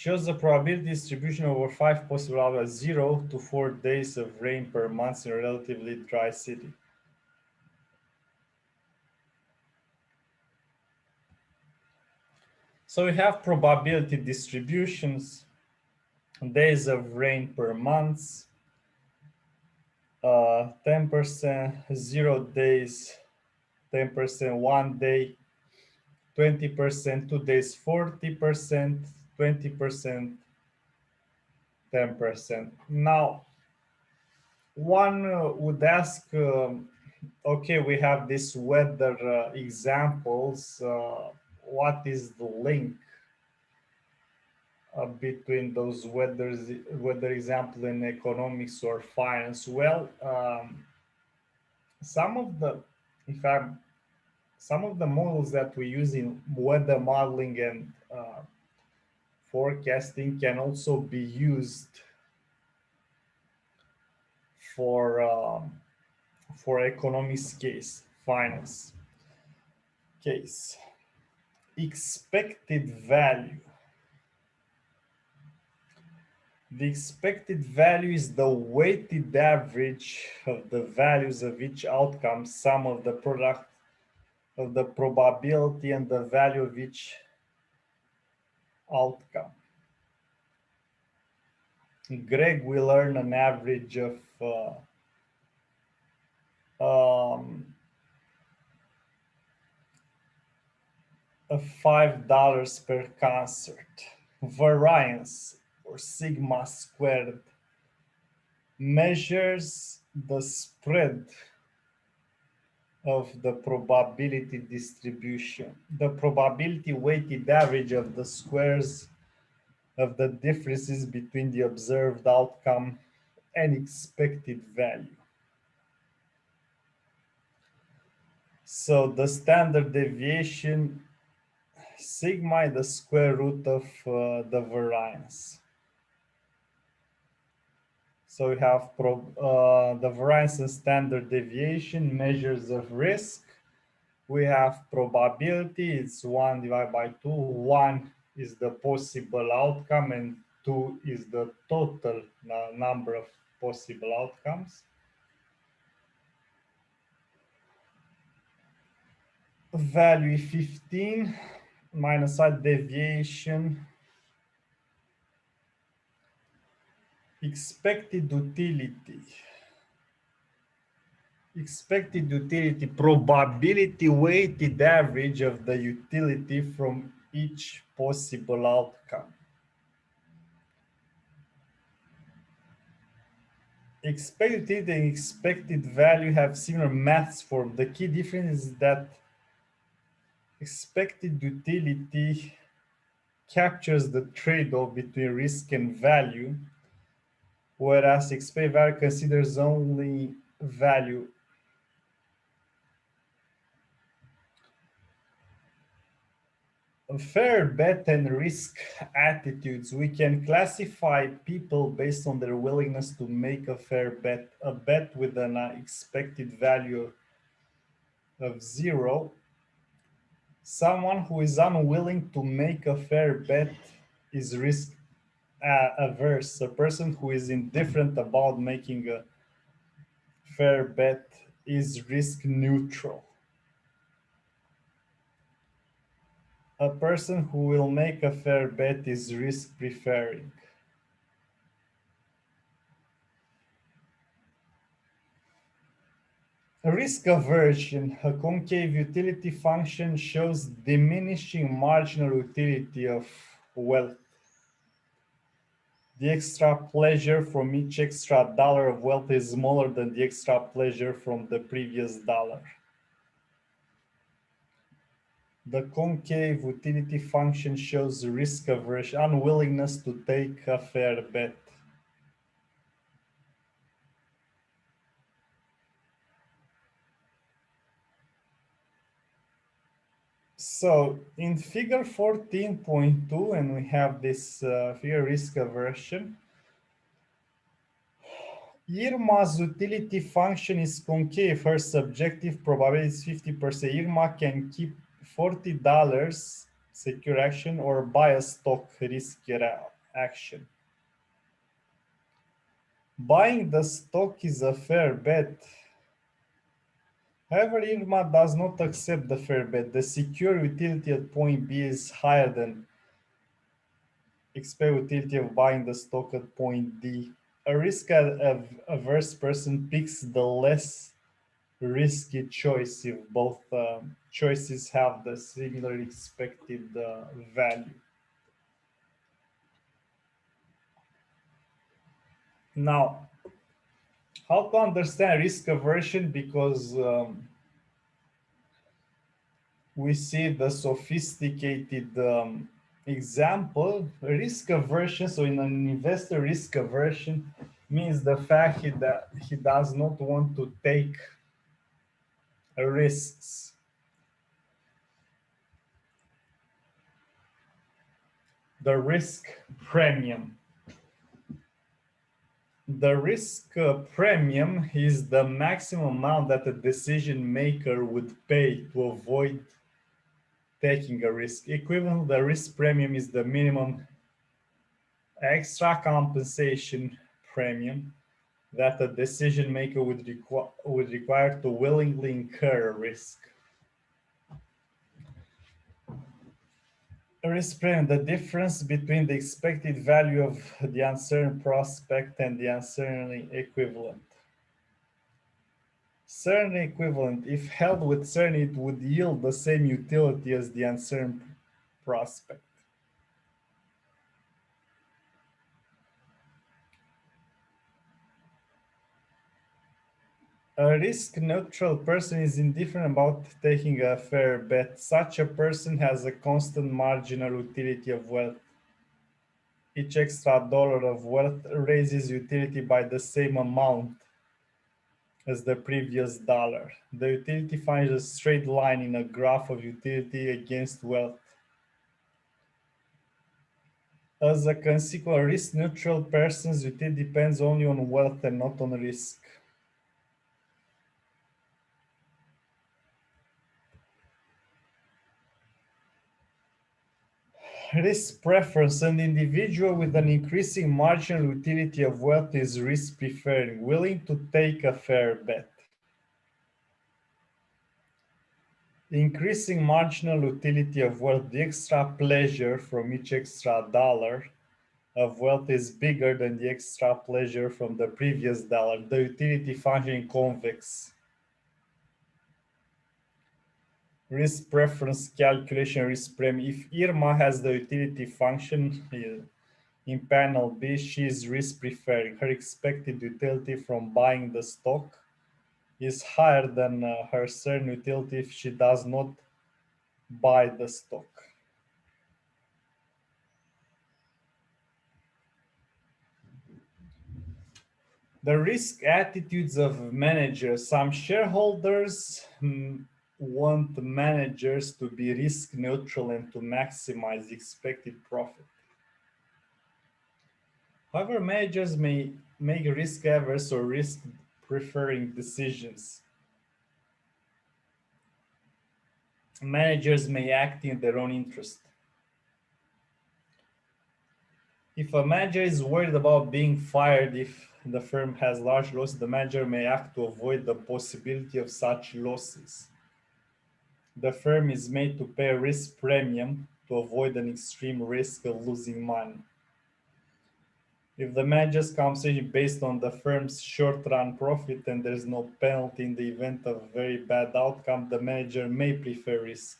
shows the probability distribution over 5 possible outcomes, 0 to 4 days of rain per month in a relatively dry city. So we have probability distributions, days of rain per month, 10%, 0 days, 10%, 1 day, 20%, 2 days, 40%, 20%, 10%. Now, one would ask, okay, we have these weather examples. What is the link between those weather example in economics or finance? Well, some of the models that we use in weather modeling and forecasting can also be used for economics case, finance case. Expected value. The expected value is the weighted average of the values of each outcome, sum of the product of the probability and the value of each outcome. Greg will earn an average of $5 per concert. Variance, or sigma squared, measures the spread of the probability distribution, the probability weighted average of the squares of the differences between the observed outcome and expected value. So the standard deviation, sigma, is the square root of the variance. So we have the variance and standard deviation, measures of risk. We have probability, it's 1 divided by 2. 1 is the possible outcome and 2 is the total number of possible outcomes. Value 15 minus side deviation. Expected utility. Expected utility, probability weighted average of the utility from each possible outcome. Expected utility and expected value have similar maths form. The key difference is that expected utility captures the trade-off between risk and value, whereas expected value considers only value. Fair bet and risk attitudes. We can classify people based on their willingness to make a fair bet. A bet with an expected value of 0. Someone who is unwilling to make a fair bet is risk averse. A person who is indifferent about making a fair bet is risk neutral. A person who will make a fair bet is risk preferring. Risk aversion. A concave utility function shows diminishing marginal utility of wealth. The extra pleasure from each extra dollar of wealth is smaller than the extra pleasure from the previous dollar. The concave utility function shows risk aversion, unwillingness to take a fair bet. So in figure 14.2, and we have this figure risk aversion, Irma's utility function is concave. Her subjective probability is 50%. Irma can keep $40 secure action, or buy a stock, riskier action. Buying the stock is a fair bet. However, Irma does not accept the fair bet. The secure utility at point B is higher than expected utility of buying the stock at point D. A risk-averse person picks the less risky choice if both choices have the similar expected value. Now, how to understand risk aversion? Because we see the sophisticated example, risk aversion. So in an investor, risk aversion means the fact that he does not want to take risks. The risk premium. The risk premium is the maximum amount that a decision maker would pay to avoid taking a risk. Equivalent, the risk premium is the minimum extra compensation premium that a decision maker would require to willingly incur a risk. Risk premium, the difference between the expected value of the uncertain prospect and the uncertainty equivalent. Certainty equivalent, if held with certainty, it would yield the same utility as the uncertain prospect. A risk-neutral person is indifferent about taking a fair bet. Such a person has a constant marginal utility of wealth. Each extra dollar of wealth raises utility by the same amount as the previous dollar. The utility finds a straight line in a graph of utility against wealth. As a consequence, a risk-neutral person's utility depends only on wealth and not on risk. Risk preference. An individual with an increasing marginal utility of wealth is risk preferring, willing to take a fair bet. The increasing marginal utility of wealth, the extra pleasure from each extra dollar of wealth is bigger than the extra pleasure from the previous dollar. The utility function convex. Risk preference calculation, risk premium. If Irma has the utility function in panel B, she is risk preferring. Her expected utility from buying the stock is higher than her certain utility if she does not buy the stock. The risk attitudes of managers. Some shareholders want managers to be risk neutral and to maximize expected profit. However, managers may make risk averse or risk preferring decisions. Managers may act in their own interest. If a manager is worried about being fired if the firm has large losses, the manager may act to avoid the possibility of such losses. The firm is made to pay a risk premium to avoid an extreme risk of losing money. If the manager's compensation is based on the firm's short-run profit and there's no penalty in the event of a very bad outcome, the manager may prefer risk.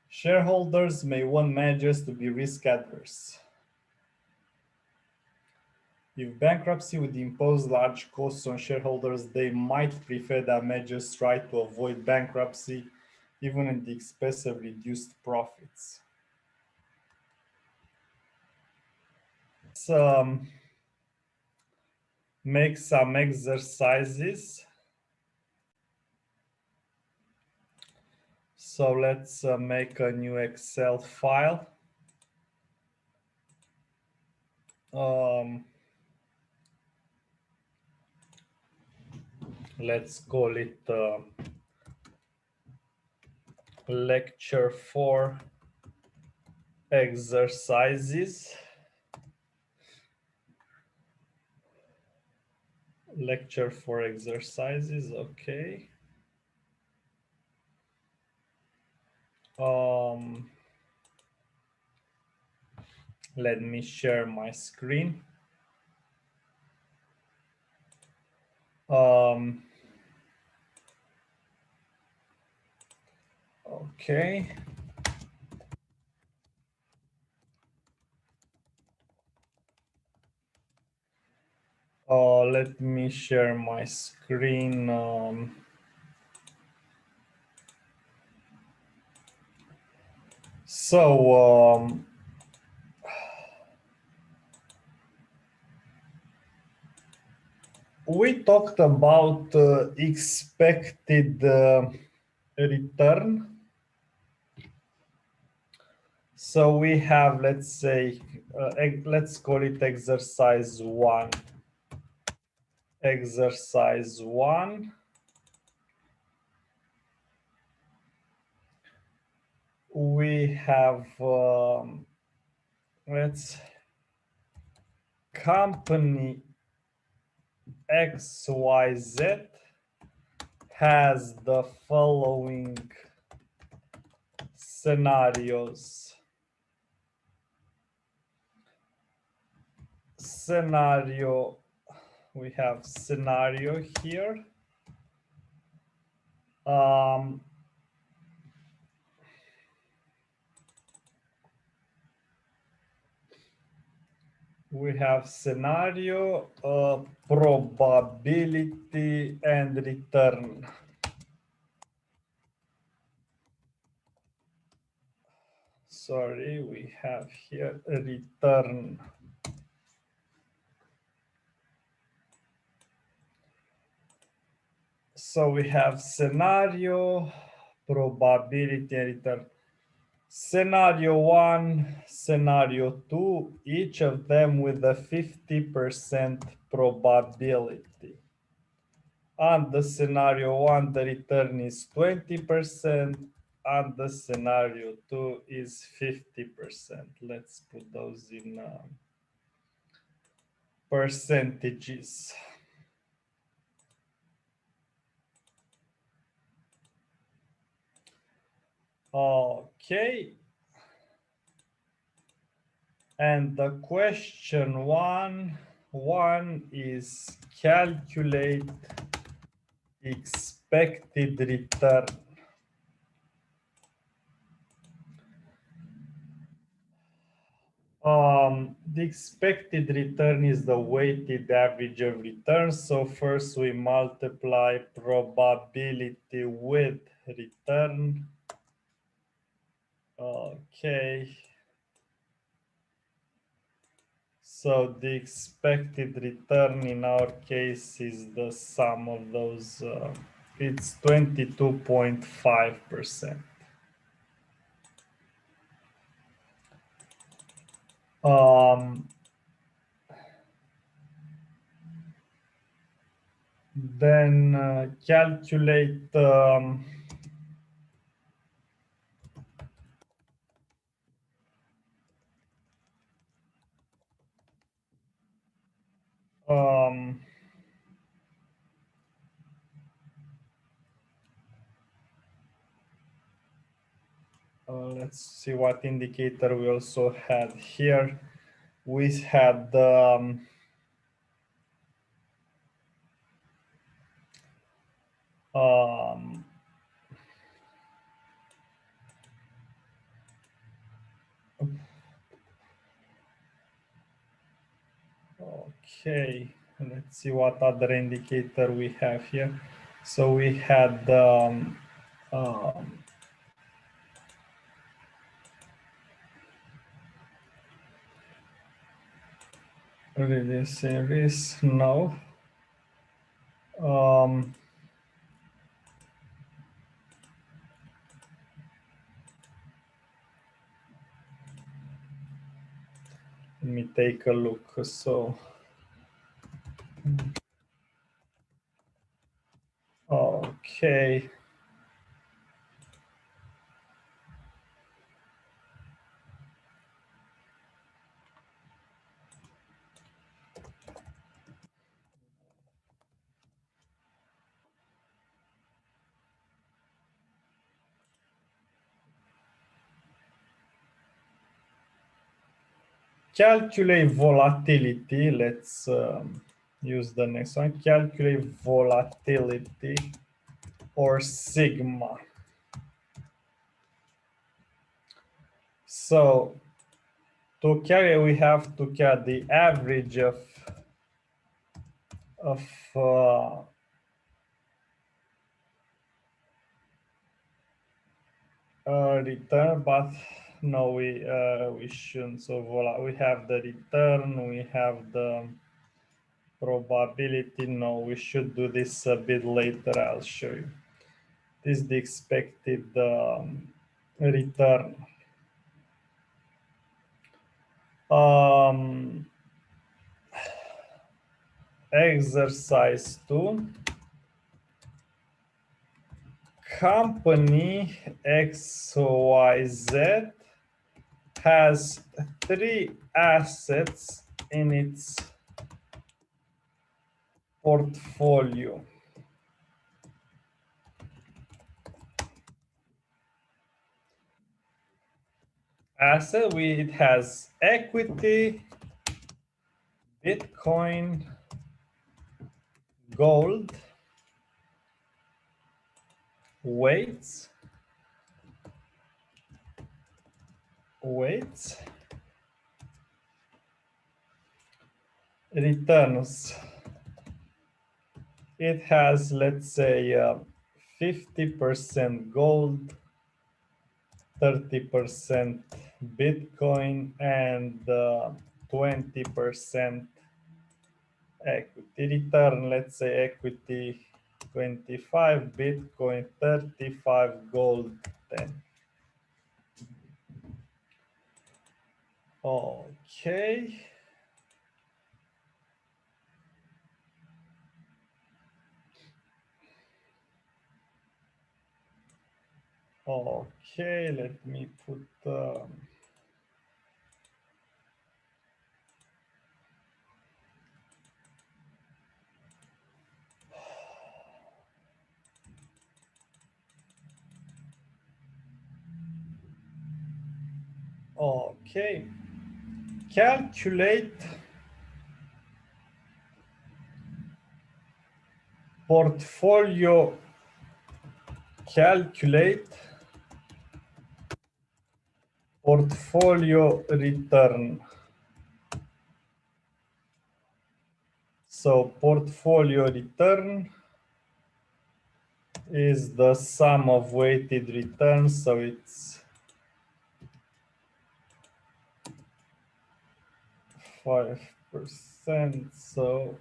Shareholders may want managers to be risk adverse. If bankruptcy would impose large costs on shareholders, they might prefer that managers try to avoid bankruptcy, even at the expense of reduced profits. Let's make some exercises. So let's make a new Excel file. Let's call it lecture 4 exercises. Lecture 4 exercises, okay. Let me share my screen. Okay. Let me share my screen. We talked about expected return. So we have, let's say, let's call it exercise 1. Exercise 1. We have, company XYZ has the following scenarios. We have scenario here. We have scenario, probability, and return. Sorry, we have here a return. So we have scenario, probability, and return. Scenario 1, scenario 2, each of them with a 50% probability. On the scenario 1, the return is 20%. On the scenario 2 is 50%. Let's put those in percentages. Okay. And the question one is calculate expected return. The expected return is the weighted average of returns. So first we multiply probability with return. Okay. So the expected return in our case is the sum of those, it's 22.5%. Then calculate let's see what indicator we also had here. We had okay, let's see what other indicator we have here. So we had reducing risk, no. Let me take a look. So, okay. calculate volatility. Let's use the next one. Calculate volatility or sigma. So to calculate, we have to calculate the average of return, but no, we shouldn't. So we have the return, we have the probability. No, we should do this a bit later. I'll show you. This is the expected return. Exercise 2. Company XYZ has 3 assets in its portfolio. Asset, it has equity, Bitcoin, gold, weights, returns. It has, let's say, 50% gold, 30% Bitcoin, and 20% equity. Return, let's say equity 25, Bitcoin 35, gold 10. Okay. Okay, let me put okay. Calculate portfolio. Calculate portfolio return. So portfolio return is the sum of weighted returns. So it's 5%. So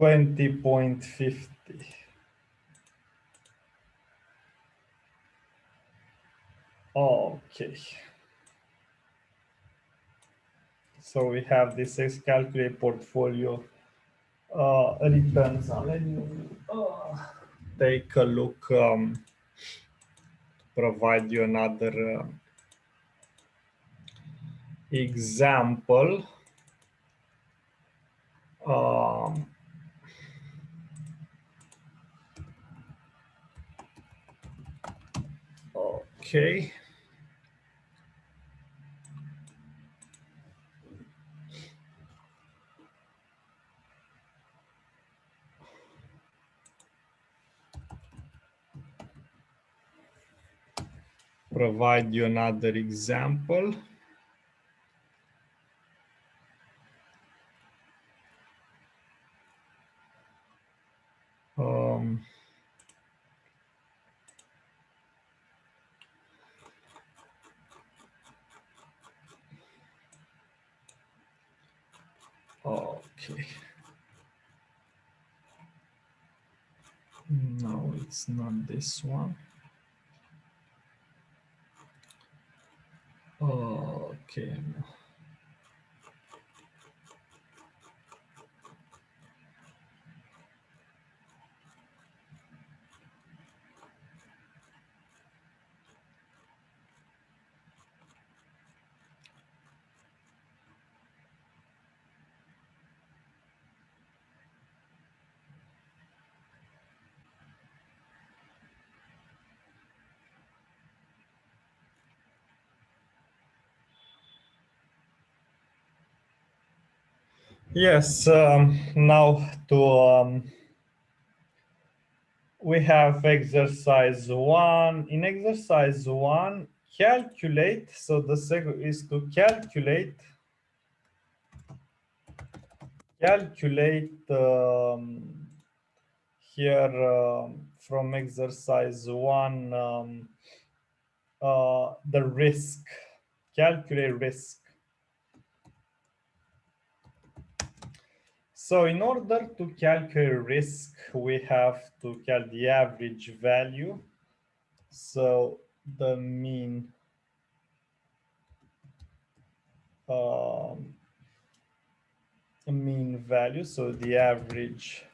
20.50. Okay. So we have this calculate portfolio returns. Let me take a look, provide you another example. Okay. Provide you another example. Okay. No, it's not this one. Okay. Yes, now we have exercise 1. In exercise 1, calculate. So the second is to calculate here from exercise 1 the risk. Calculate risk. So in order to calculate risk, we have to calculate the average value. So the mean value, so the average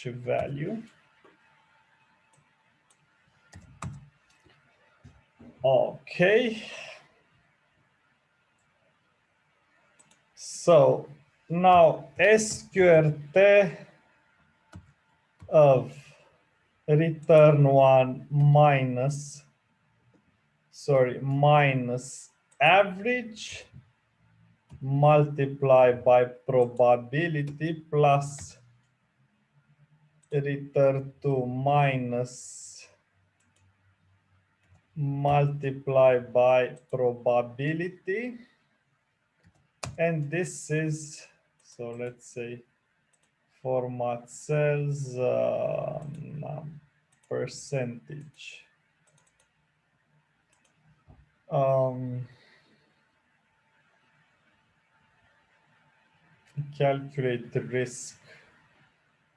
value. Okay, so now SQRT of return 1 minus average multiplied by probability plus return 2 minus multiplied by probability, and this is, so let's say format cells percentage. Calculate the risk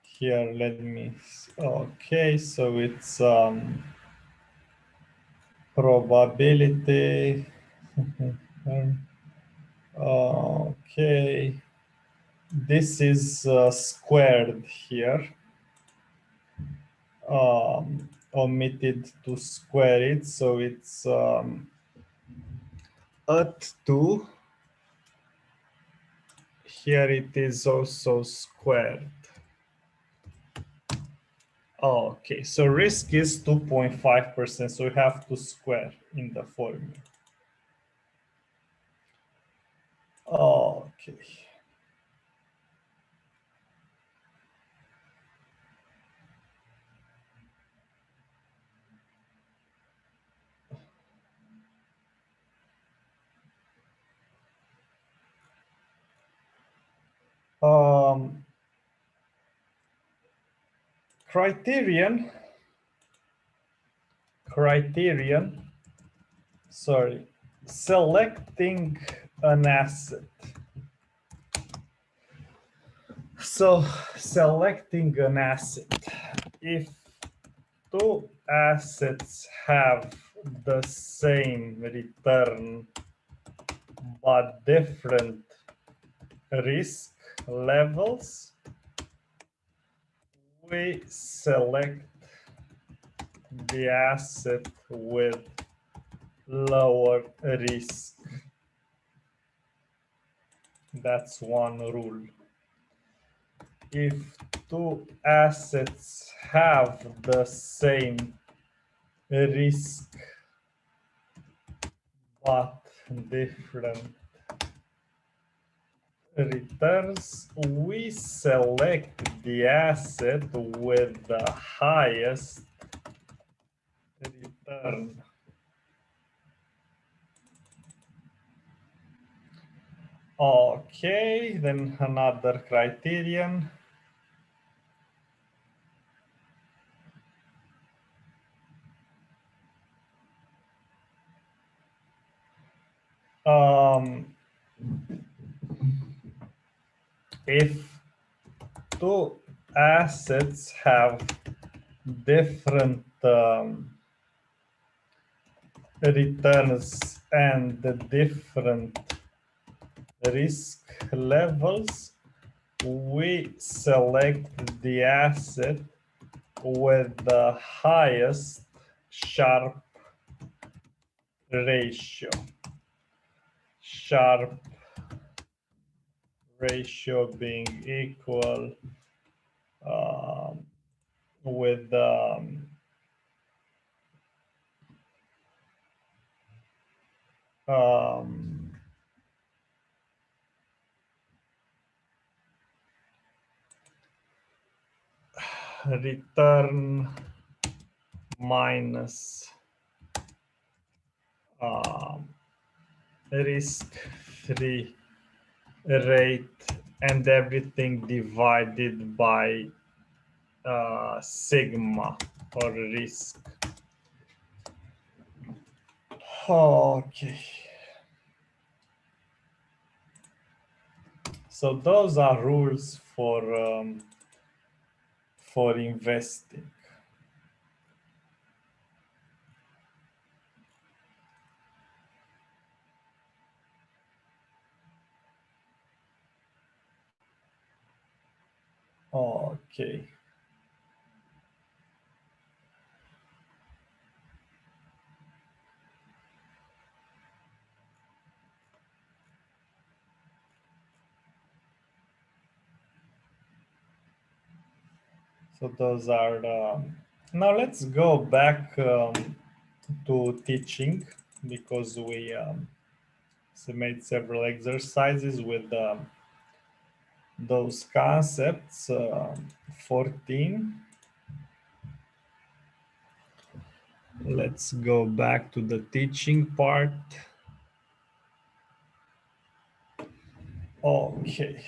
here. Let me, okay, so it's probability. Okay, this is squared here, omitted to square it, so it's at 2. Here it is also squared. Okay, so risk is 2.5%, so we have to square in the formula. Okay. Criterion, selecting an asset. So selecting an asset, if two assets have the same return but different risk levels, we select the asset with lower risk. That's one rule. If two assets have the same risk but different returns, we select the asset with the highest return. Okay, then another criterion. If two assets have different returns and different risk levels, we select the asset with the highest Sharpe ratio. Sharpe ratio being equal with return minus risk-free rate and everything divided by sigma or risk. Okay. So those are rules for investing. Okay. So those are now let's go back to teaching, because we made several exercises with those concepts. 14. Let's go back to the teaching part. Okay.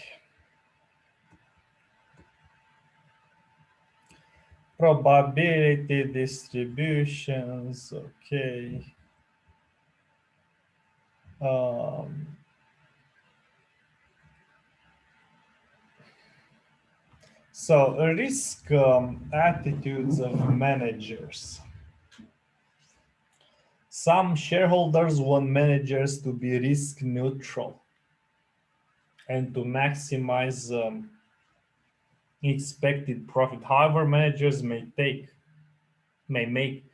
Probability distributions. Okay. So risk attitudes of managers. Some shareholders want managers to be risk neutral and to maximize expected profit. However, managers may make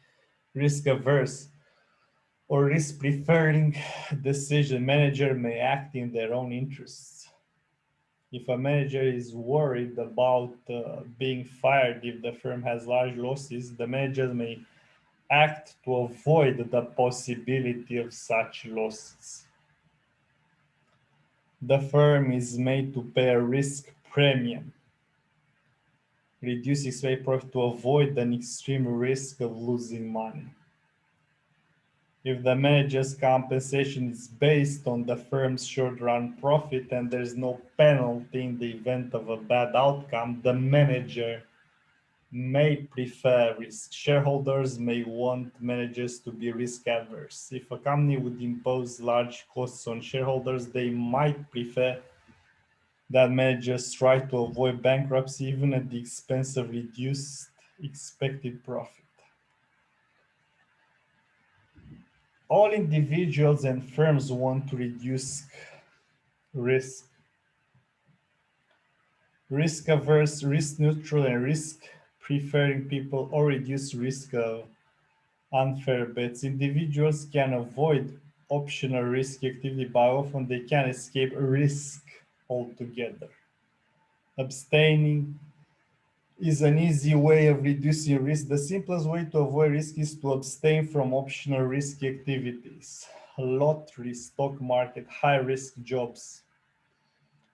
risk averse or risk preferring decision. Manager may act in their own interests. If a manager is worried about being fired if the firm has large losses, the manager may act to avoid the possibility of such losses. The firm is made to pay a risk premium, reduce expected profit to avoid an extreme risk of losing money. If the manager's compensation is based on the firm's short-run profit and there's no penalty in the event of a bad outcome, the manager may prefer risk. Shareholders may want managers to be risk averse. If a company would impose large costs on shareholders, they might prefer that managers try to avoid bankruptcy even at the expense of reduced expected profit. All individuals and firms want to reduce risk. Risk averse, risk neutral, and risk preferring people or reduce risk of unfair bets. Individuals can avoid optional risk activity, but often they can escape risk altogether. Abstaining is an easy way of reducing risk. The simplest way to avoid risk is to abstain from optional risk activities. Lottery, stock market, high-risk jobs.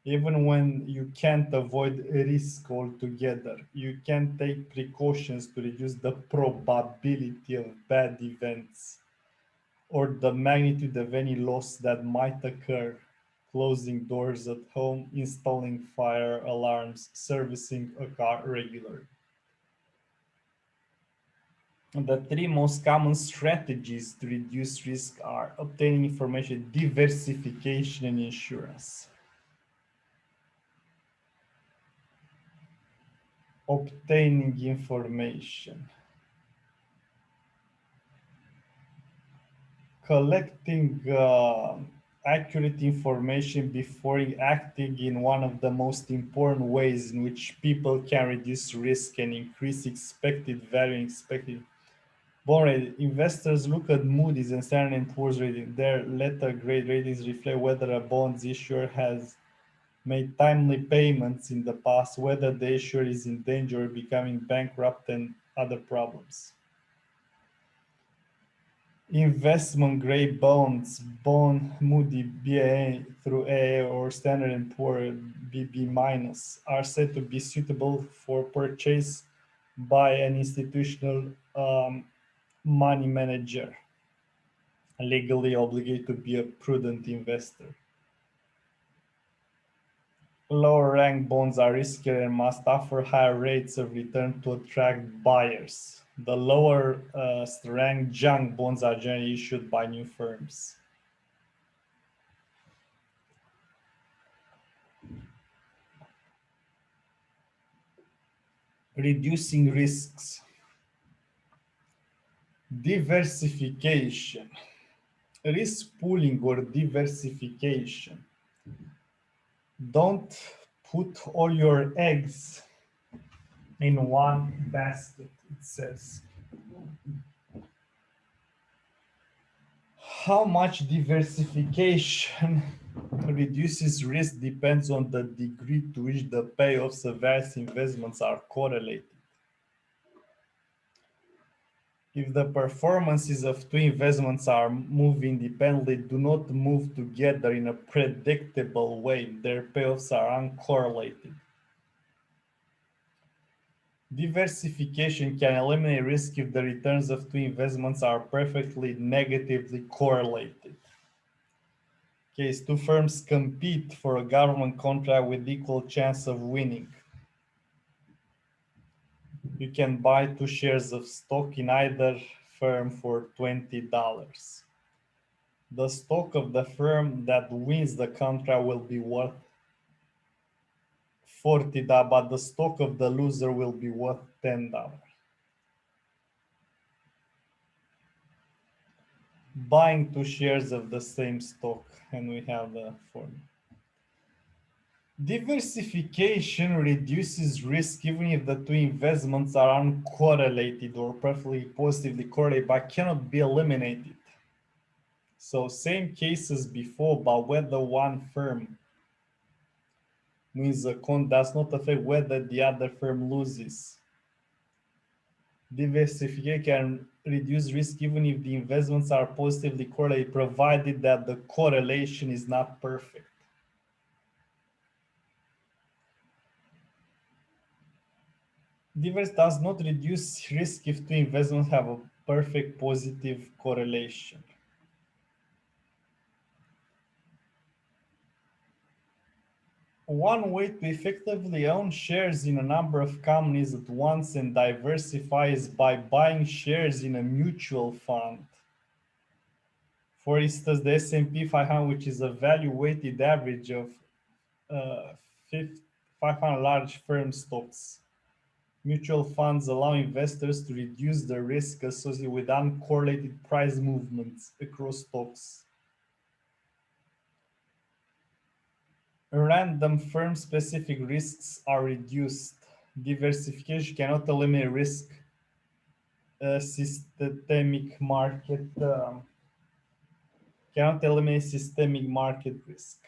Even when you can't avoid risk altogether, you can take precautions to reduce the probability of bad events or the magnitude of any loss that might occur. Closing doors at home, installing fire alarms, servicing a car regularly. The three most common strategies to reduce risk are obtaining information, diversification, and insurance. Obtaining information. Collecting accurate information before acting in one of the most important ways in which people can reduce risk and increase expected value and expected bond rating. Investors look at Moody's and Standard & Poor's rating. Their letter grade ratings reflect whether a bond's issuer has made timely payments in the past, whether the issuer is in danger of becoming bankrupt, and other problems. Investment grade bonds, bond Moody Baa through AA or Standard & Poor BB minus, are said to be suitable for purchase by an institutional money manager, legally obligated to be a prudent investor. Lower rank bonds are riskier and must offer higher rates of return to attract buyers. The lower rank junk bonds are generally issued by new firms. Reducing risks. Diversification. Risk pooling or diversification. Don't put all your eggs in one basket, it says. How much diversification reduces risk depends on the degree to which the payoffs of various investments are correlated. If the performances of two investments are move independently, do not move together in a predictable way, their payoffs are uncorrelated. Diversification can eliminate risk if the returns of two investments are perfectly negatively correlated. Case two firms compete for a government contract with equal chance of winning. You can buy 2 shares of stock in either firm for $20. The stock of the firm that wins the contract will be worth $40, but the stock of the loser will be worth $10. Buying 2 shares of the same stock, and we have the formula. Diversification reduces risk even if the two investments are uncorrelated or perfectly positively correlated, but cannot be eliminated. So same case as before, but whether one firm wins a con does not affect whether the other firm loses. Diversification can reduce risk even if the investments are positively correlated, provided that the correlation is not perfect. Diverse does not reduce risk if two investments have a perfect positive correlation. One way to effectively own shares in a number of companies at once and diversify is by buying shares in a mutual fund. For instance, the S&P 500, which is a value-weighted average of 500 large firm stocks. Mutual funds allow investors to reduce the risk associated with uncorrelated price movements across stocks. Random firm-specific risks are reduced. Diversification cannot eliminate risk. Systemic market cannot eliminate systemic market risk.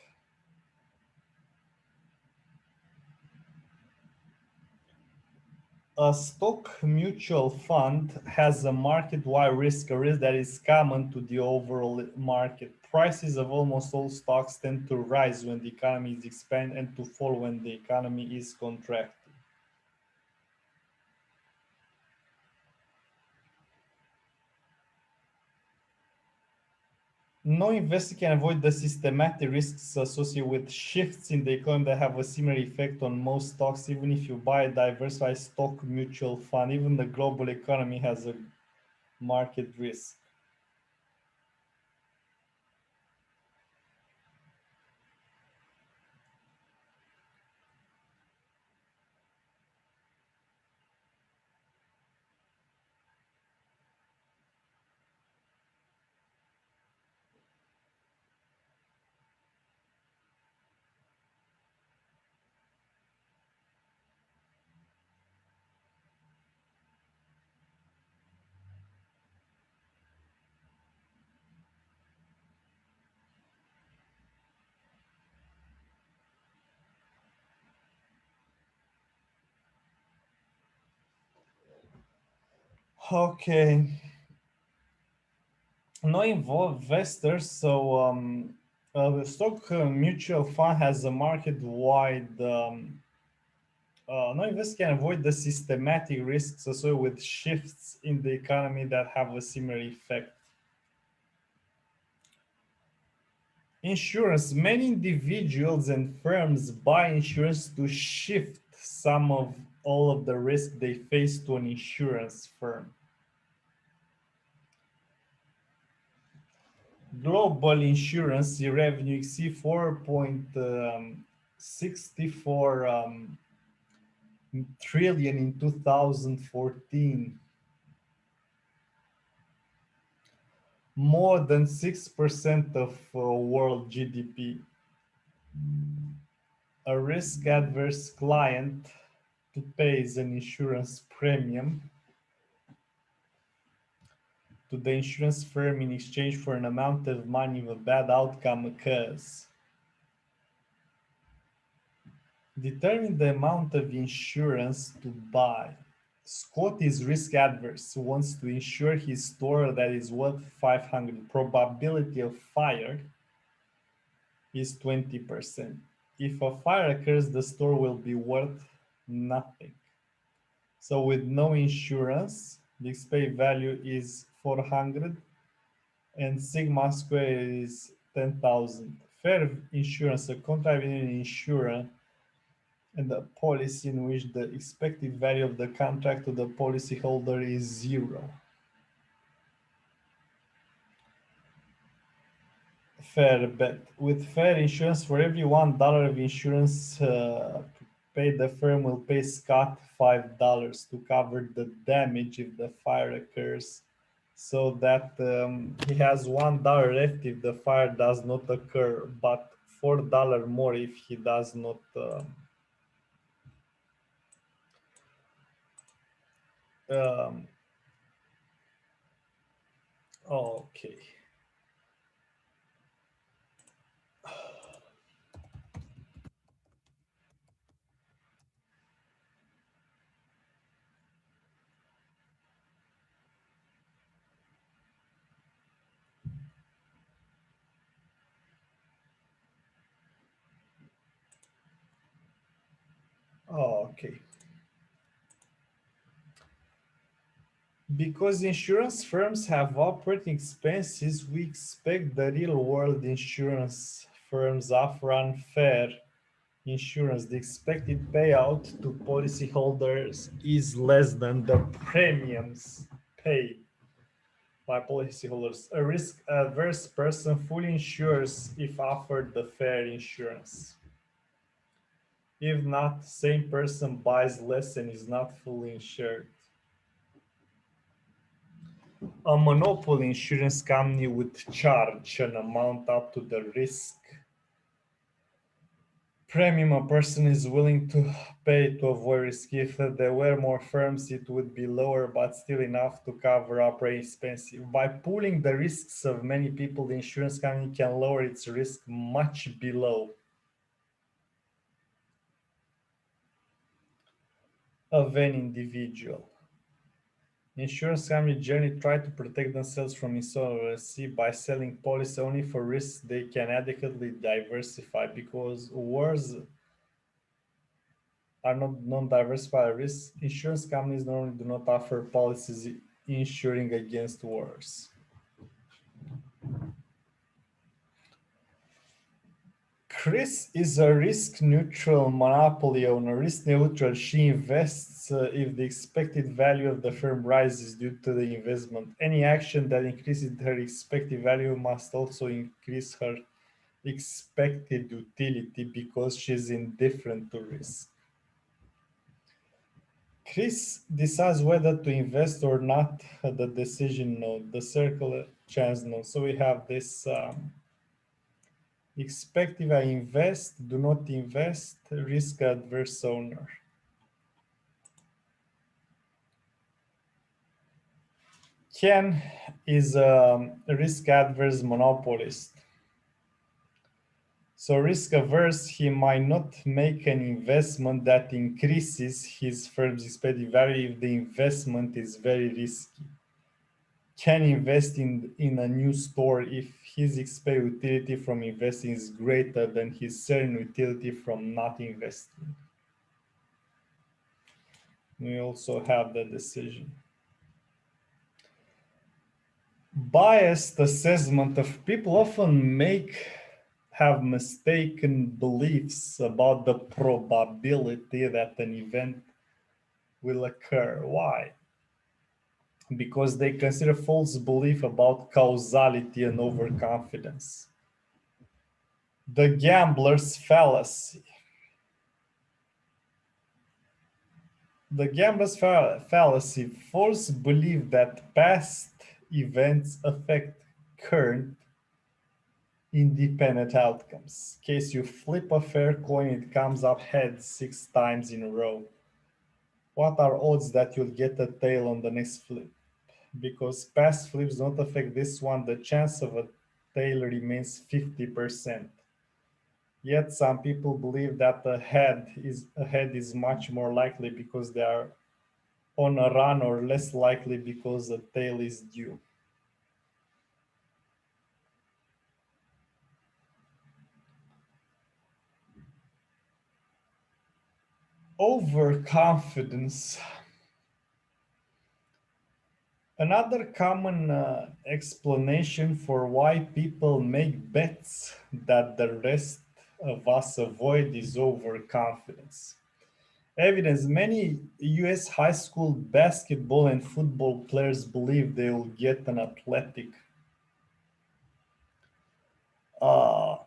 A stock mutual fund has a market-wide risk, a risk that is common to the overall market. Prices of almost all stocks tend to rise when the economy is expanding and to fall when the economy is contracting. No investor can avoid the systematic risks associated with shifts in the economy that have a similar effect on most stocks, even if you buy a diversified stock mutual fund. Even the global economy has a market risk. Okay. No investors, so the stock mutual fund has a market-wide Non-investors can avoid the systematic risks associated with shifts in the economy that have a similar effect. Insurance. Many individuals and firms buy insurance to shift some of all of the risk they face to an insurance firm. Global insurance revenue exceed 4.64 trillion in 2014, more than 6% of world GDP. A risk adverse client to pays an insurance premium to the insurance firm in exchange for an amount of money if a bad outcome occurs. Determine the amount of insurance to buy. Scott is risk adverse, wants to insure his store that is worth 500. Probability of fire is 20%. If a fire occurs, the store will be worth nothing. So with no insurance, the expected value is 400 and sigma square is 10,000. Fair insurance, a contract between an insurer and a policy in which the expected value of the contract to the policyholder is zero. Fair bet. With fair insurance, for every $1 of insurance paid, the firm will pay Scott $5 to cover the damage if the fire occurs, so that he has $1 left if the fire does not occur, but $4 more if he does not. Okay. Okay. Because insurance firms have operating expenses, we expect the real world insurance firms offer unfair insurance. The expected payout to policyholders is less than the premiums paid by policyholders. A risk averse person fully insures if offered the fair insurance. If not, same person buys less and is not fully insured. A monopoly insurance company would charge an amount up to the risk premium a person is willing to pay to avoid risk. If there were more firms, it would be lower, but still enough to cover operating expenses. By pooling the risks of many people, the insurance company can lower its risk much below of an individual. Insurance companies generally try to protect themselves from insolvency by selling policies only for risks they can adequately diversify, because wars are not non-diversified risks. Insurance companies normally do not offer policies insuring against wars. Chris is a risk-neutral monopoly owner. Risk-neutral, she invests if the expected value of the firm rises due to the investment. Any action that increases her expected value must also increase her expected utility because she's indifferent to risk. Chris decides whether to invest or not at the decision node, the circle chance node. So we have this expect if I invest, do not invest, risk adverse owner. Ken is a risk adverse monopolist. So risk averse, he might not make an investment that increases his firm's expected value if the investment is very risky. Can invest in a new store if his expected utility from investing is greater than his certain utility from not investing. We also have the decision. Biased assessment of people often have mistaken beliefs about the probability that an event will occur. Why? Because they consider false belief about causality and overconfidence. The gambler's fallacy. The gambler's fallacy, false belief that past events affect current independent outcomes. In case you flip a fair coin, it comes up heads 6 times in a row. What are odds that you'll get a tail on the next flip? Because past flips don't affect this one, the chance of a tail remains 50%. Yet some people believe that a head is much more likely because they are on a run, or less likely because the tail is due. Overconfidence. Another common explanation for why people make bets that the rest of us avoid is overconfidence. Evidence: many US high school basketball and football players believe they will get an athletic uh,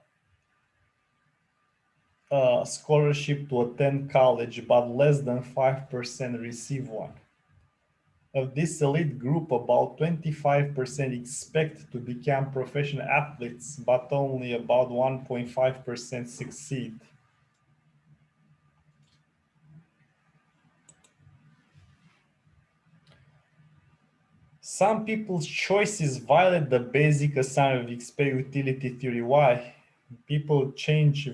scholarship to attend college, but less than 5% receive one. Of this elite group, about 25% expect to become professional athletes, but only about 1.5% succeed. Some people's choices violate the basic assumption of expert utility theory. Why? People change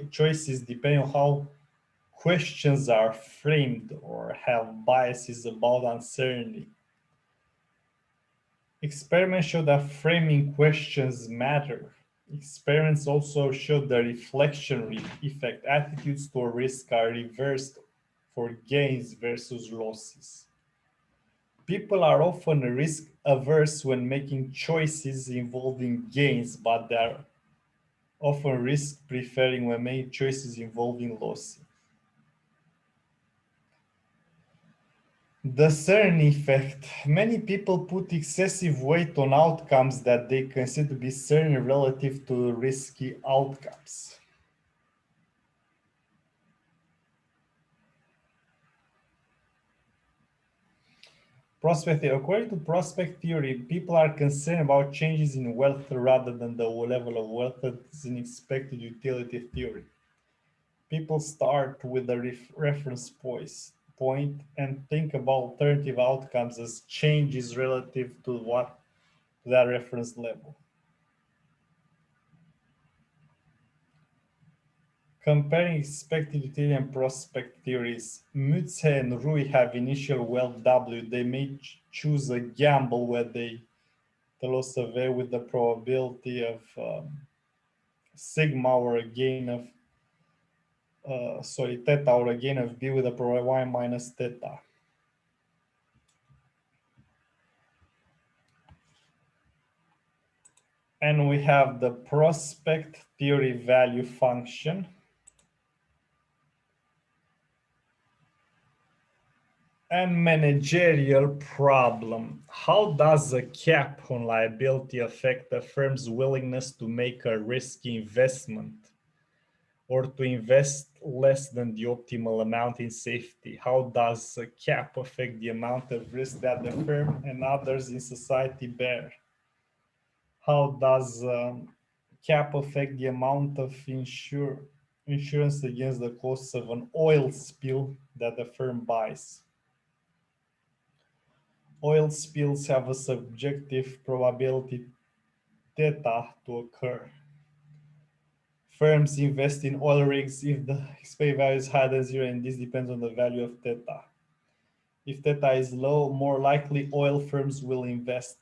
choices depending on how questions are framed or have biases about uncertainty. Experiments show that framing questions matter. Experiments also show the reflection effect. Attitudes toward risk are reversed for gains versus losses. People are often risk averse when making choices involving gains, but they are often risk preferring when making choices involving losses. The CERN effect. Many people put excessive weight on outcomes that they consider to be certain relative to risky outcomes. Prospect theory. According to prospect theory, people are concerned about changes in wealth rather than the level of wealth that is in expected utility theory. People start with a reference point and think about alternative outcomes as changes relative to that reference level. Comparing expected utility and prospect theories, Mutze and Rui have initial wealth W. They may choose a gamble where they tell us away with the probability of sigma or a gain of theta, or a gain of B with a probability y minus theta. And we have the prospect theory value function. And managerial problem. How does a cap on liability affect a firm's willingness to make a risky investment or to invest less than the optimal amount in safety? How does a cap affect the amount of risk that the firm and others in society bear? How does cap affect the amount of insurance against the costs of an oil spill that the firm buys? Oil spills have a subjective probability theta to occur. Firms invest in oil rigs if the expected value is higher than zero, and this depends on the value of theta. If theta is low, more likely oil firms will invest.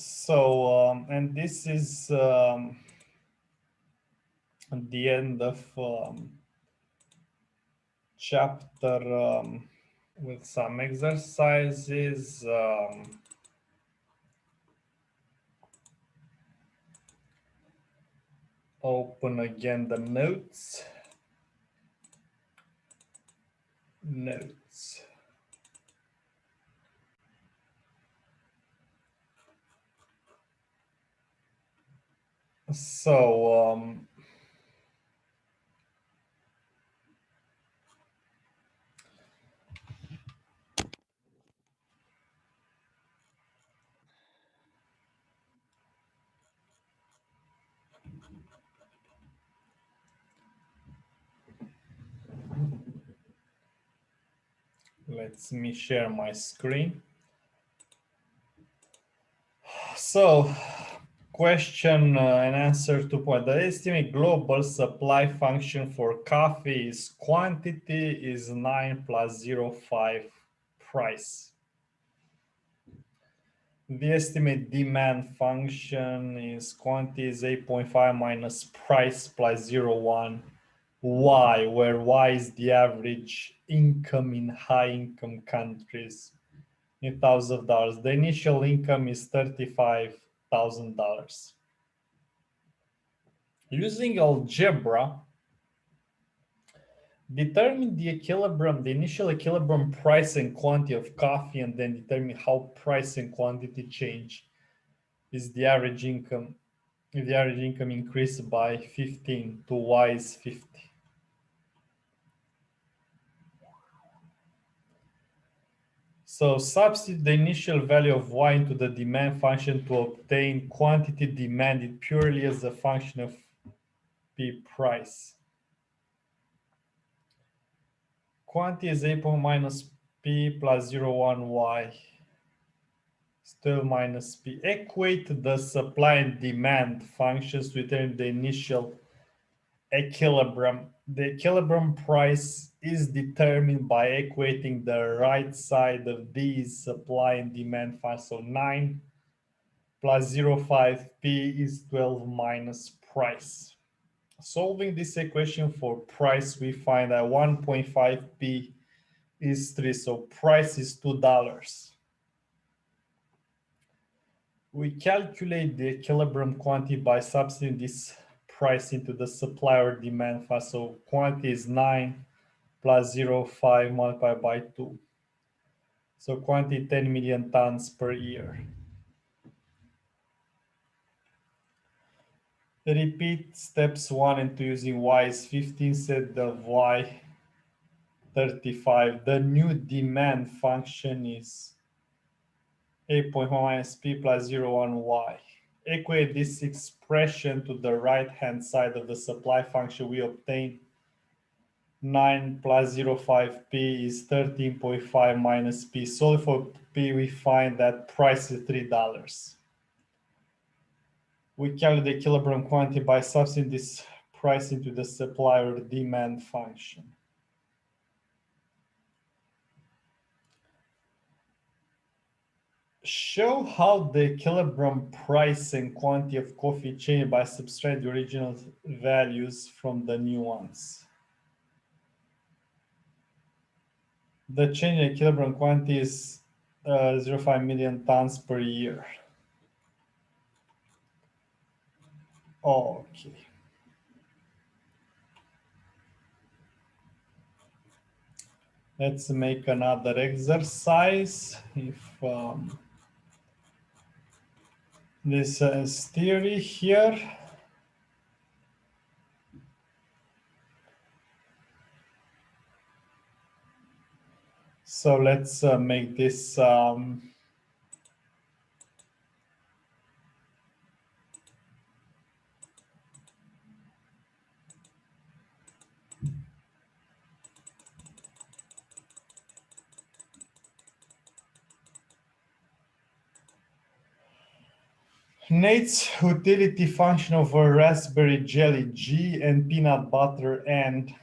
So, and this is the end of chapter with some exercises. Open again the notes. So, let me share my screen. So, question and answer 2 point. The estimate global supply function for coffee is quantity is 9 plus 0.5 price. The estimate demand function is quantity is 8.5 minus price plus 0.1 y, where y is the average income in high income countries in thousands of dollars. The initial income is $35,000. Using algebra, determine the initial equilibrium price and quantity of coffee, and then determine how price and quantity change. Is the average income, if the average income increased by 15 to y is 50. So substitute the initial value of y into the demand function to obtain quantity demanded purely as a function of P price. Quantity is 8 minus P plus 0.1 y, still minus P. Equate the supply and demand functions to determine the initial equilibrium. The equilibrium price is determined by equating the right side of these supply and demand functions. So 9 plus 0.5 P is 12 minus price. Solving this equation for price, we find that 1.5 P is 3, so price is $2. We calculate the equilibrium quantity by substituting this price into the supply or demand function. So quantity is 9 plus 0.5 multiplied by 2. So quantity 10 million tons per year. Repeat steps 1 and 2 using y is 15 instead of y 35. The new demand function is 8.1 minus P plus 0.1 y. Equate this expression to the right-hand side of the supply function. We obtain 9 plus 0.5 P is 13.5 minus P. Solve for P, we find that price is $3. We calculate the equilibrium quantity by substituting this price into the supply or demand function. Show how the equilibrium price and quantity of coffee change by subtracting the original values from the new ones. The change in equilibrium quantity is 0.5 million tons per year. Okay. Let's make another exercise. If this is theory here. So let's make this Nate's utility function over raspberry jelly G and peanut butter and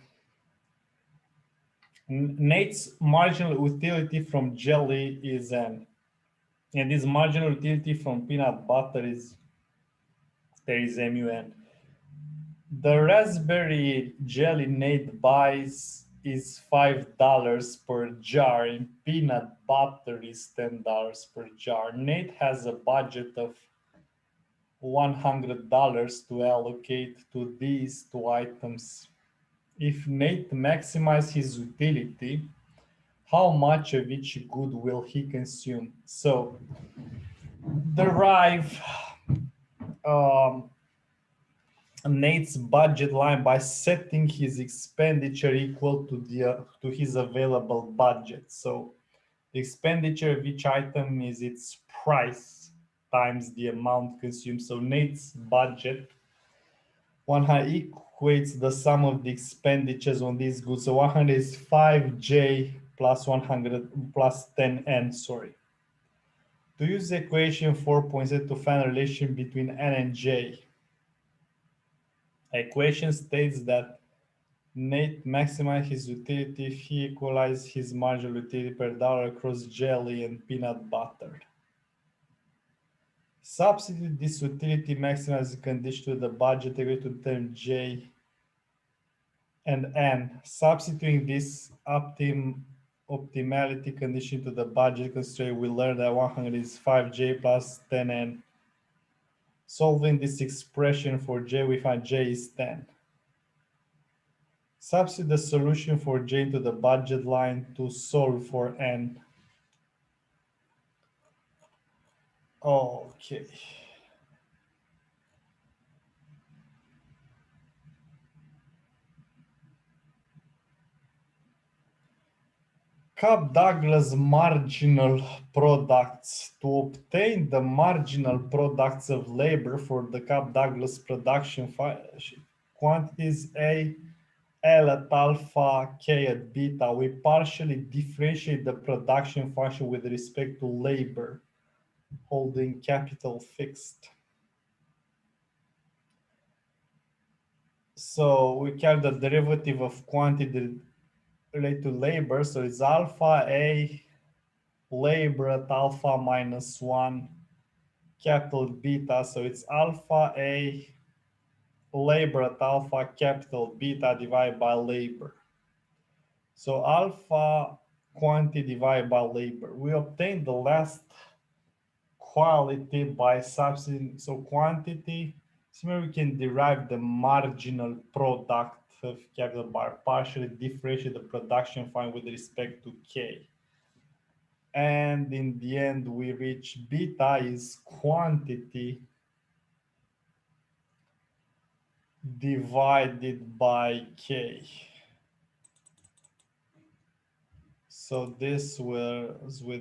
Nate's marginal utility from jelly is N. And this marginal utility from peanut butter is, there is MUN. The raspberry jelly Nate buys is $5 per jar, and peanut butter is $10 per jar. Nate has a budget of $100 to allocate to these two items. If Nate maximizes his utility, how much of each good will he consume? So derive Nate's budget line by setting his expenditure equal to his available budget. So the expenditure of each item is its price times the amount consumed. So Nate's budget 100 equates the sum of the expenditures on these goods. So 100 is 5J plus 100 plus 10N, sorry. To use the equation 4.8 to find a relation between N and J, the equation states that Nate maximizes his utility if he equalizes his marginal utility per dollar across jelly and peanut butter. Substitute this utility maximizing condition to the budget equal to term J and N. Substituting this optimality condition to the budget constraint, we learn that 100 is 5J plus 10N. Solving this expression for J, we find J is 10. Substitute the solution for J into the budget line to solve for N. Okay. Cobb-Douglas marginal products. To obtain the marginal products of labor for the Cobb-Douglas production quantities A, L at alpha, K at beta, we partially differentiate the production function with respect to labor, holding capital fixed. So we have the derivative of quantity related to labor. So it's alpha A labor at alpha minus 1 capital beta. So it's alpha A labor at alpha capital beta divided by labor. So alpha quantity divided by labor. We obtain the last quality by substituting. So quantity, similarly, we can derive the marginal product of capital by partially differentiate the production function with respect to K. And in the end, we reach beta is quantity divided by K. So this was with